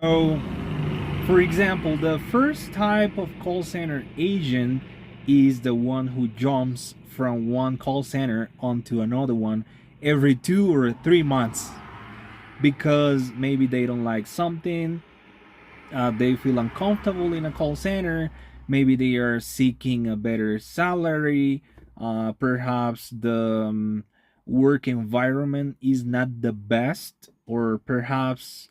So, for example, the first type of call center agent is the one who jumps from one call center onto another one every 2 or 3 months because maybe they don't like something, they feel uncomfortable in a call center, maybe they are seeking a better salary, perhaps the work environment is not the best, or perhaps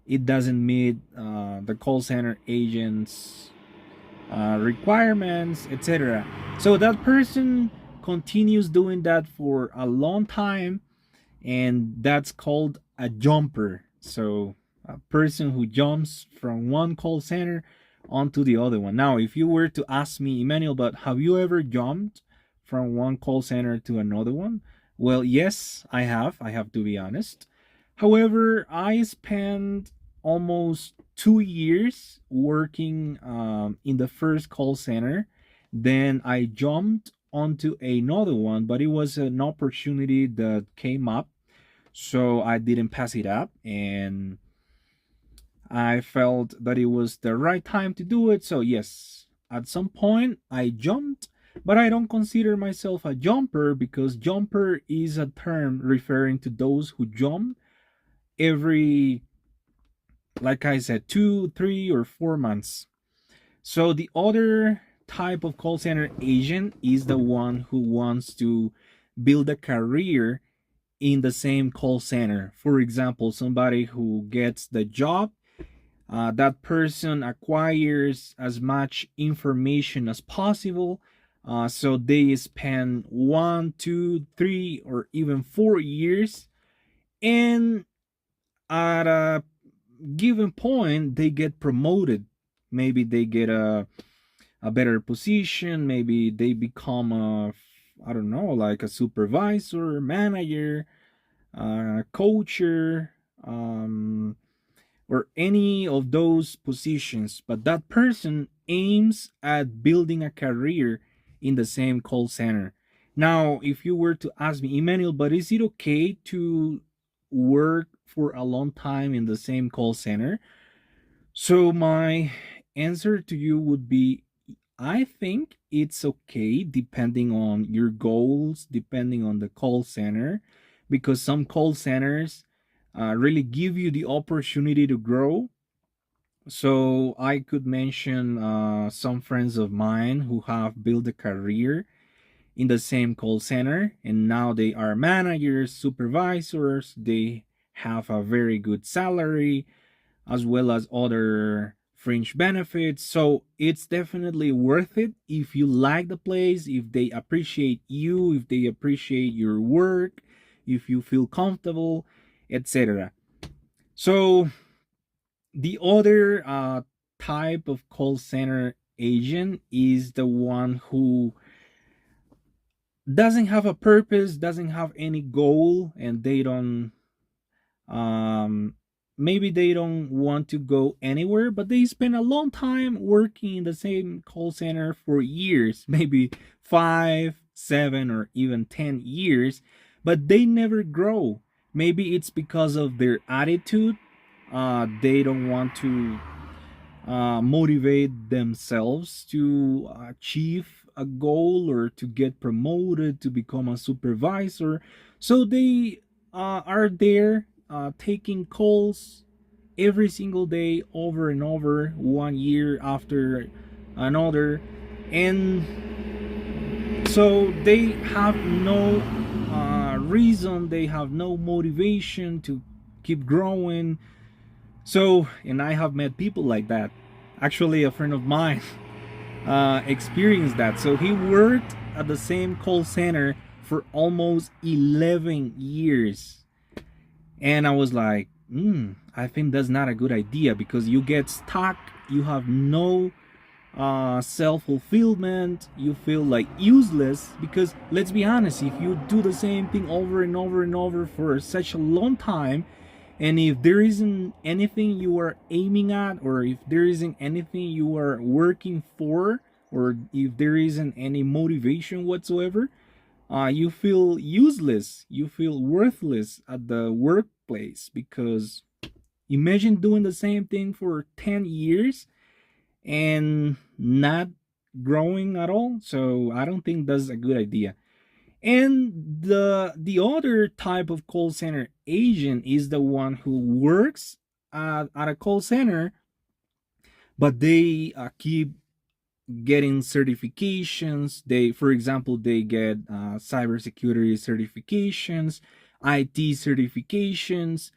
it doesn't meet the call center agent's requirements, etc. So that person continues doing that for a long time, and that's called a jumper. So a person who jumps from one call center onto the other one. Now, if you were to ask me, Emmanuel, but have you ever jumped from one call center to another one? Well, yes, I have. I have to be honest. However, I spent almost 2 years working in the first call center. Then I jumped onto another one, but it was an opportunity that came up, so I didn't pass it up, and I felt that it was the right time to do it. So yes, at some point I jumped, but I don't consider myself a jumper because jumper is a term referring to those who jump every, like I said, 2, 3, or 4 months. So the other type of call center agent is the one who wants to build a career in the same call center. For example, somebody who gets the job, that person acquires as much information as possible. So they spend 1, 2, 3, or even 4 years, and at a given point, they get promoted. Maybe they get a better position. Maybe they become a, I don't know, like a supervisor, manager, coacher, um, or any of those positions. But that person aims at building a career in the same call center. Now, if you were to ask me, Emmanuel, but is it okay to work for a long time in the same call center? So, my answer to you would be I think it's okay depending on your goals, depending on the call center, because some call centers really give you the opportunity to grow. So I could mention some friends of mine who have built a career in the same call center, and now they are managers, supervisors. They have a very good salary as well as other fringe benefits. So it's definitely worth it if you like the place, if they appreciate you, if they appreciate your work, if you feel comfortable, etc. So the other type of call center agent is the one who doesn't have a purpose, doesn't have any goal, and they don't um maybe they don't want to go anywhere, but they spend a long time working in the same call center for years, maybe 5, 7, or even 10 years, but they never grow. Maybe it's because of their attitude. They don't want to motivate themselves to achieve a goal or to get promoted to become a supervisor. So they are there taking calls every single day over and over, 1 year after another. And so they have no reason, they have no motivation to keep growing. So, and I have met people like that. Actually, a friend of mine experienced that. So he worked at the same call center for almost 11 years. And I was like, I think that's not a good idea because you get stuck, you have no self fulfillment, you feel like useless. Because let's be honest, if you do the same thing over and over and over for such a long time, and if there isn't anything you are aiming at, or if there isn't anything you are working for, or if there isn't any motivation whatsoever, you feel useless, you feel worthless at the workplace because Imagine doing the same thing for 10 years and not growing at all. So I don't think that's a good idea. And the other type of call center agent is the one who works at a call center, but they keep getting certifications. They, for example, they get cybersecurity certifications, IT certifications,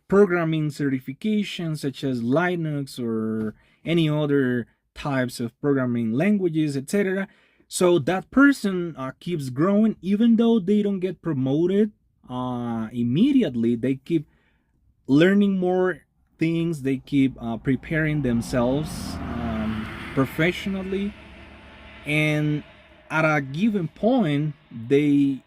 programming certifications such as Linux or any other types of programming languages, etc. So that person keeps growing even though they don't get promoted immediately. They keep learning more things, they keep preparing themselves professionally, and at a given point they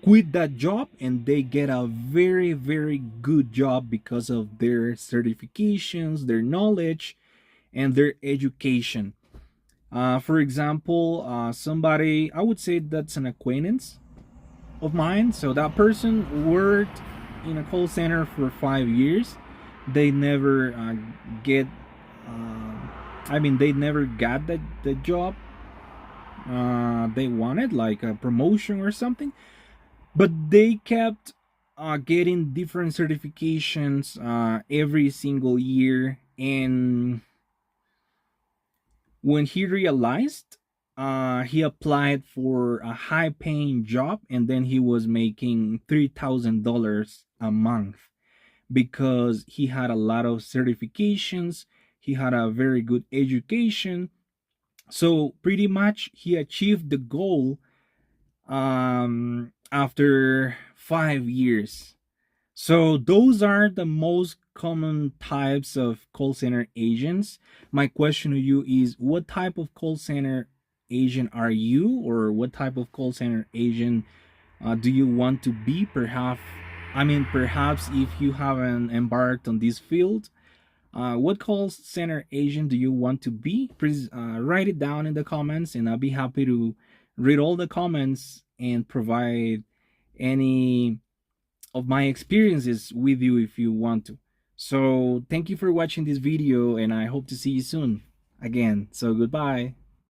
quit that job and they get a very, very good job because of their certifications, their knowledge, and their education. For example, somebody, I would say that's an acquaintance of mine. So that person worked in a call center for 5 years. They never get, they never got the job they wanted, like a promotion or something. But they kept getting different certifications every single year. And when he realized, he applied for a high paying job, and then he was making $3,000 a month because he had a lot of certifications, he had a very good education. So pretty much he achieved the goal after 5 years. So those are the most common types of call center agents. My question to you is, what type of call center agent are you, or what type of call center agent do you want to be? Perhaps if you haven't embarked on this field, what call center agent do you want to be? Please write it down in the comments, and I'll be happy to read all the comments and provide any of my experiences with you if you want to. So thank you for watching this video, and I hope to see you soon again. So goodbye.